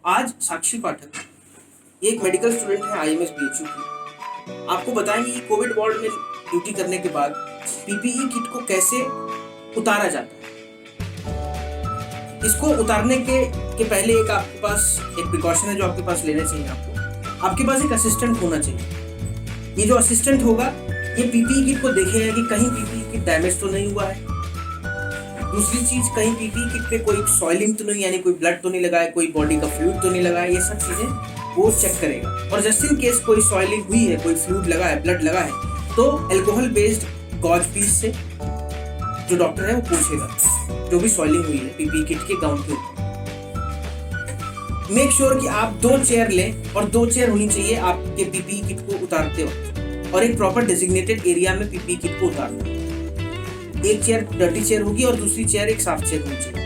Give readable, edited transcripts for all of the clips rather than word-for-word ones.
आज साक्षी पाठक एक medical student है आईएमएस बीएचयू की। आपको बताएंगे कि कोविड वार्ड में ड्यूटी करने के बाद पीपीई किट को कैसे उतारा जाता है। इसको उतारने के पहले एक आपके पास एक प्रिकॉशन है जो आपके पास लेने चाहिए। आपके पास एक असिस्टेंट होना चाहिए। ये जो असिस्टेंट होगा ये पीपीई किट को देखेगा कि कहीं पीपीई किट डैमेज तो नहीं हुआ है। दूसरी चीज, कहीं पीपीई किट पे कोई सॉइलिंग तो नहीं, यानी कोई ब्लड तो नहीं लगा है, कोई बॉडी का फ्लूइड तो नहीं लगा है। ये सब चीजें वो चेक करेगा। और जस्ट इन केस कोई सॉइलिंग हुई है, कोई फ्लूइड लगा है, ब्लड लगा है, तो अल्कोहल बेस्ड गॉज पीस से जो डॉक्टर है वो पूछेगा जो भी सॉइलिंग हुई है पीपीई किट के गाउन के ऊपर। मेक श्योर कि आप 2 चेयर लें और 2 चेयर होनी चाहिए आपके पीपीई किट को उतारते वक्त, और एक प्रॉपर डेजिग्नेटेड एरिया में पीपीई किट को उतारना। एक चेयर डर्टी चेयर होगी और दूसरी चेयर एक साफ चेयर होनी चाहिए।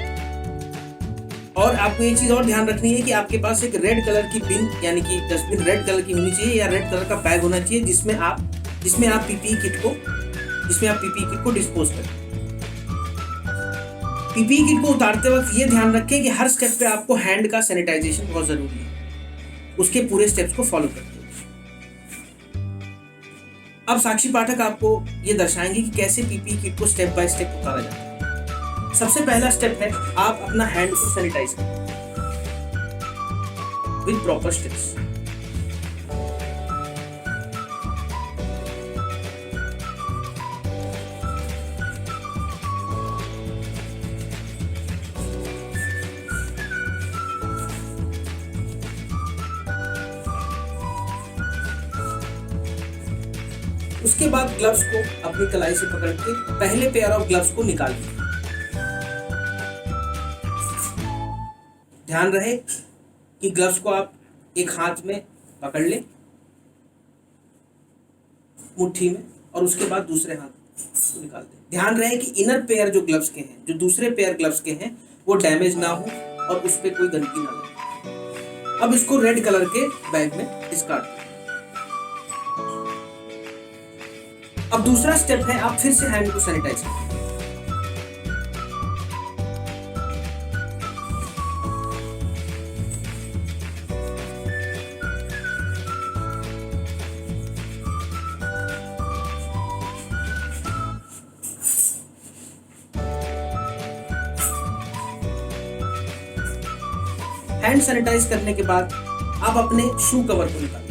और आपको ये चीज और ध्यान रखनी है कि आपके पास एक रेड कलर की बिन, यानी कि डस्टबिन रेड कलर की होनी चाहिए, या रेड कलर का बैग होना चाहिए जिसमें आप पीपीई किट को डिस्पोज करें। पीपीई किट को उतारते वक्त ये ध्यान रखें कि हर स्टेप पे आपको हैंड का सैनिटाइजेशन बहुत जरूरी है। उसके पूरे स्टेप्स को फॉलो करते हैं। अब साक्षी पाठक आपको ये दर्शाएंगे कि कैसे पीपीई किट को स्टेप बाय स्टेप उतारा जाता है। सबसे पहला स्टेप है आप अपना हैंड को सैनिटाइज करें विद प्रॉपर स्टेप्स। उसके बाद ग्लव्स को अपनी कलाई से पकड़ के पहले पेयर ऑफ ग्लव्स को निकाल लें। ध्यान रहे कि ग्लव्स को आप एक हाथ में पकड़ लें मुट्ठी में, और उसके बाद दूसरे हाथ को निकाल दें। ध्यान रहे कि इनर पेयर जो ग्लव्स के हैं, जो दूसरे पेयर ग्लव्स के हैं, वो डैमेज ना हो और उस पर कोई गंदगी ना लगे। अब इसको रेड कलर के बैग में डिस्कार्ड करें। अब दूसरा स्टेप है आप फिर से हैंड को सैनिटाइज करें। हैंड सैनिटाइज करने के बाद आप अपने शू कवर को निकालें।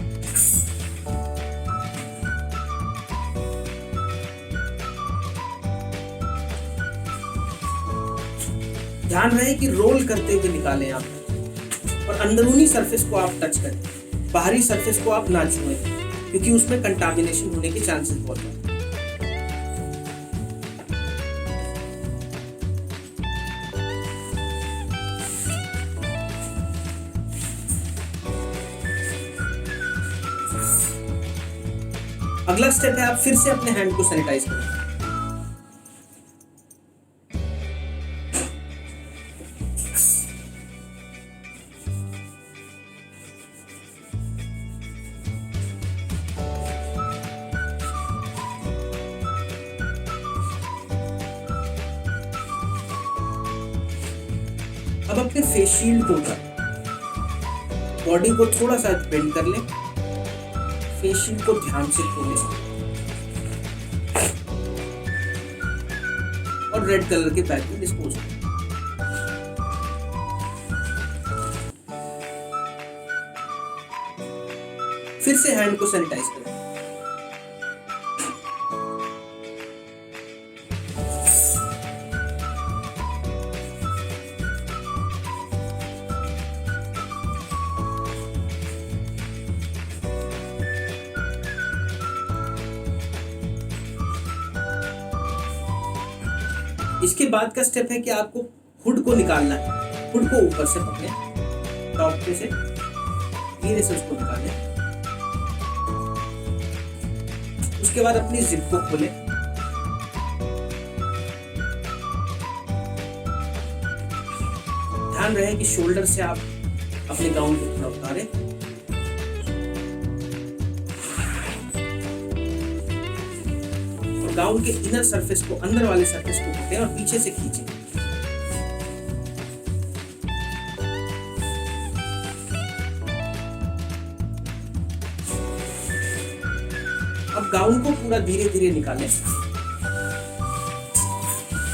ध्यान रहे कि रोल करते हुए निकालें आप, और अंदरूनी सरफेस को आप टच करें, बाहरी सरफेस को आप ना छुएं, क्योंकि उसमें कंटामिनेशन होने के चांसेस बहुत हैं। अगला स्टेप है आप फिर से अपने हैंड को सैनिटाइज करें। अब अपने फेस शील्ड को उतारें, बॉडी को थोड़ा सा बेंड कर लें, फेस शील्ड को ध्यान से खोलें और रेड कलर के बैग में डिस्पोज करें। फिर से हैंड को सैनिटाइज करें। इसके बाद का स्टेप है कि आपको हुड को निकालना है। हुड को ऊपर से पकड़ें, टॉप पे से धीरे से उसको निकालें। उसके बाद अपनी जिप को खोलें। ध्यान रहे कि शोल्डर से आप अपने गाउन को थोड़ा उतारें। गाउन के इनर सरफेस को, अंदर वाले सरफेस को पकड़ें और पीछे से खींचें। अब गाउन को पूरा धीरे धीरे निकालें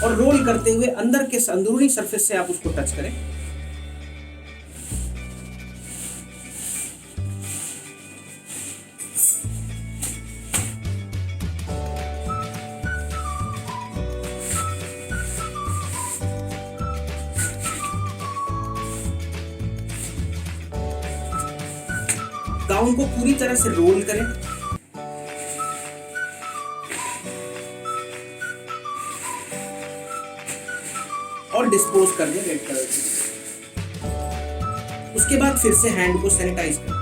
और रोल करते हुए अंदर के अंदरूनी सरफेस से आप उसको टच करें। गाउन को पूरी तरह से रोल करें और डिस्पोज कर दें रेड कलर से। उसके बाद फिर से हैंड को सैनिटाइज करें।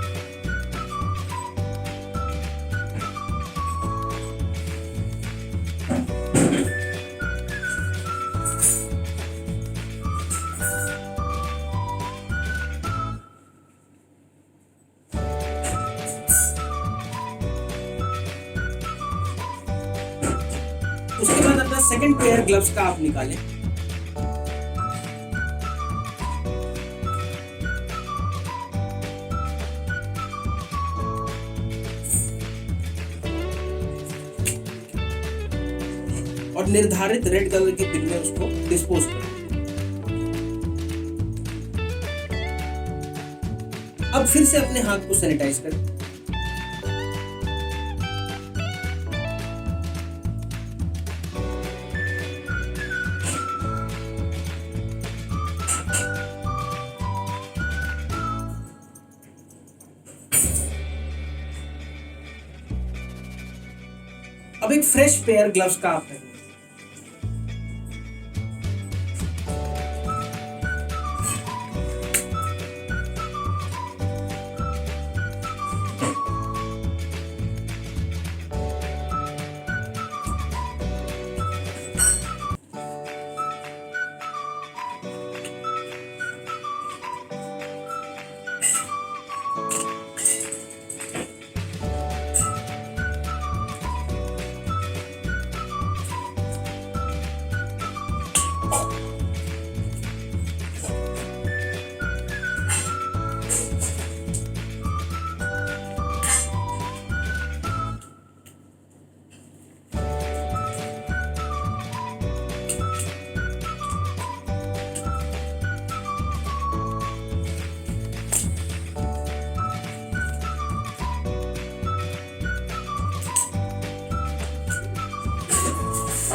उसके बाद अपना सेकंड पेयर ग्लव्स का आप निकालें। और निर्धारित रेड कलर के बिन में उसको डिस्पोज करें। अब फिर से अपने हाथ को सैनिटाइज करें। अब एक फ्रेश पेयर ग्लव्स का आप पहनें।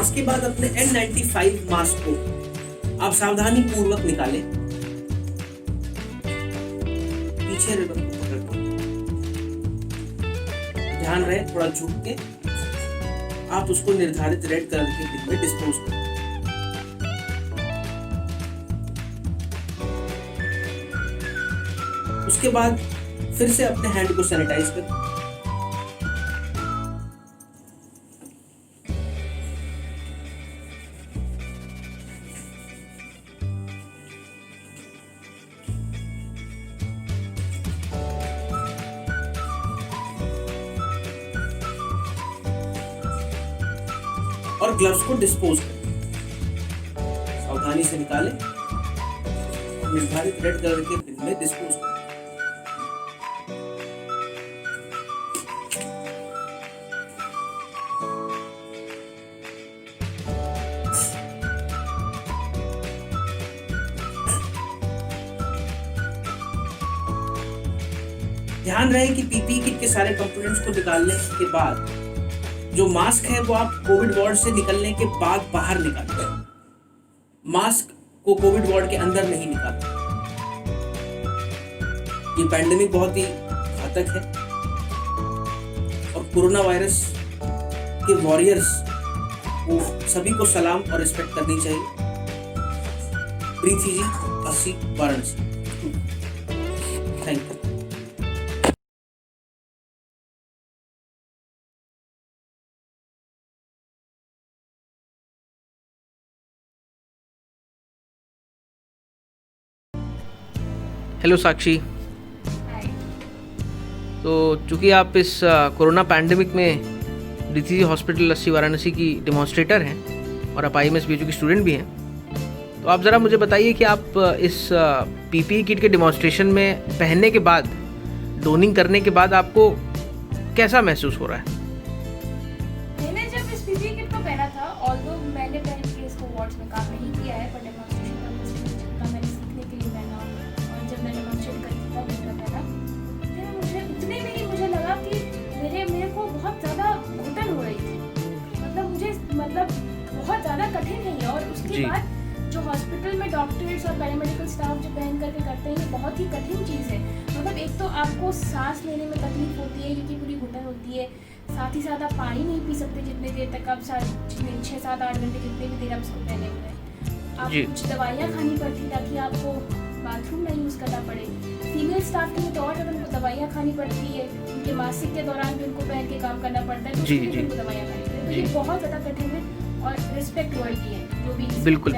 इसके बाद अपने N95 मास्क को आप सावधानी पूर्वक निकालें। पीछे रिबन को पकड़कर ध्यान रहे, थोड़ा झुक के आप उसको निर्धारित रेड कलर के बिन में डिस्पोज करें। उसके बाद फिर से अपने हैंड को सैनिटाइज करें। और ग्लव्स को डिस्पोज करें। सावधानी से निकालें और निर्धारित रेड कलर के बिन में डिस्पोज करें। ध्यान रहे कि पीपीई किट के सारे कंपोनेंट्स को निकालने के बाद जो मास्क है वो आप कोविड वार्ड से निकलने के बाद बाहर निकालें। मास्क को कोविड वार्ड के अंदर नहीं निकालें। ये पैंडेमिक बहुत ही घातक है और कोरोना वायरस के वॉरियर्स को सभी को सलाम और रिस्पेक्ट करनी चाहिए। Preeti ji, 80 Varanasi. Thank you. Hello Sakshi. तो चूँकि आप इस कोरोना पैंडेमिक में प्रीति हॉस्पिटल 80 वाराणसी की डेमोन्स्ट्रेटर हैं और आप IMS BHU की स्टूडेंट भी हैं, तो आप ज़रा मुझे बताइए कि आप इस PPE किट के डेमोन्स्ट्रेशन में पहनने के बाद, डोनिंग करने के बाद आपको कैसा महसूस हो रहा है? पीपीई किट तो पहना था, ऑल्दो मैंने पहन के इसको वार्ड्स में काम नहीं किया है, पर डेमोन्स्ट्रेशन पर्पस से जितना मैंने सीखने के लिए पहना और जब मैं डेमोन्स्ट्रेट करती था मैंने पहना, फिर मुझे उतने में ही मुझे लगा कि मेरे को बहुत ज़्यादा घुटन हो रही थी, मतलब बहुत ज़्यादा कठिन है। और उसके बाद जो हॉस्पिटल में डॉक्टर्स और पैरामेडिकल स्टाफ जो पहन करके करते हैं, ये बहुत ही कठिन चीज़ है। मतलब एक तो आपको सांस लेने में तकलीफ होती है क्योंकि पूरी घुटन होती है, साथ ही साथ आप पानी नहीं पी सकते जितने देर तक आप 6-7-8 घंटे जितने भी देर आप इसको पहने हुए हैं। आप कुछ दवाइयाँ खानी पड़ती ताकि आपको बाथरूम नहीं यूज़ करना पड़े। फीमेल स्टाफ के लिए तो और ज़्यादा उनको दवाइयाँ खानी पड़ती है, उनके मासिक के दौरान भी उनको पहन के काम करना पड़ता है, तो उसके लिए उनको दवाइयाँ खानी पड़ती है। तो ये बहुत ज़्यादा कठिन है और रिस्पेक्ट वर्दी है जो भी बिल्कुल।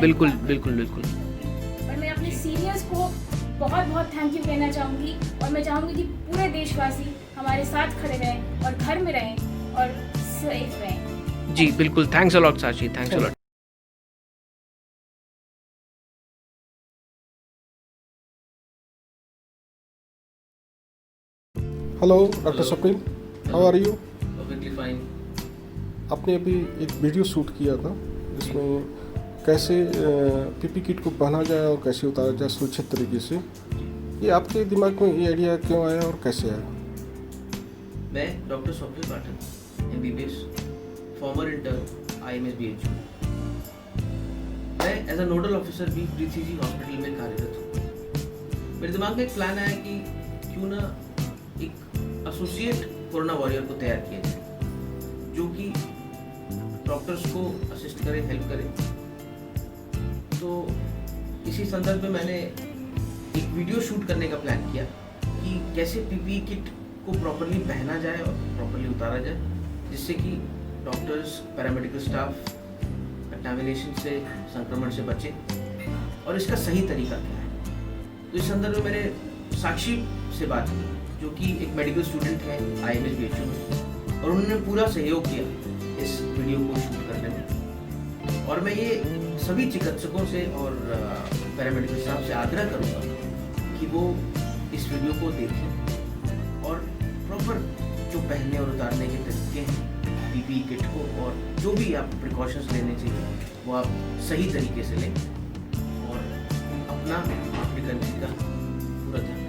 और मैं अपने सीनियर्स को बहुत बहुत थैंक यू कहना चाहूँगी और मैं चाहूँगी कि पूरे देशवासी हमारे साथ खड़े रहें और घर में रहें और सेफ रहें। जी बिल्कुल, thanks a lot Sakshi, thanks a lot. Hello doctor Swapnil, how are you? Perfectly fine. आपने अभी एक वीडियो शूट किया था जिसमें कैसे पीपी किट को पहना जाए और कैसे उतारा जाए सुरक्षित तरीके से। ये आपके दिमाग में ये आइडिया क्यों आया और कैसे आया? मैं डॉक्टर स्वप्निल पाठक, MBBS, farmer intern IMS BHU। मैं एज अ नोडल ऑफिसर भी DCG हॉस्पिटल में कार्यरत हूँ। मेरे दिमाग में एक प्लान आया कि क्यों ना एक एसोसिएट कोरोना वॉरियर को तैयार किया जाए जो कि डॉक्टर्स को असिस्ट करे, हेल्प करे। तो इसी संदर्भ में मैंने एक वीडियो शूट करने का प्लान किया कि कैसे पीपीई किट को प्रॉपर्ली पहना जाए और प्रॉपर्ली उतारा जाए, जिससे कि डॉक्टर्स, पैरामेडिकल स्टाफ कंटामिनेशन से, संक्रमण से बचे और इसका सही तरीका क्या है। तो इस संदर्भ में मैंने साक्षी से बात की जो कि एक मेडिकल स्टूडेंट है IMS BHU में, और उन्होंने पूरा सहयोग किया इस वीडियो को शूट करने में। और मैं ये सभी चिकित्सकों से और पैरामेडिकल स्टाफ से आग्रह करूँगा कि वो इस वीडियो को देखें और प्रॉपर जो पहनने और उतारने के तरीके हैं पीपीई किट को, और जो भी आप प्रिकॉशंस लेने चाहिए वो आप सही तरीके से लें और अपना अपनी कंट्री का पूरा ध्यान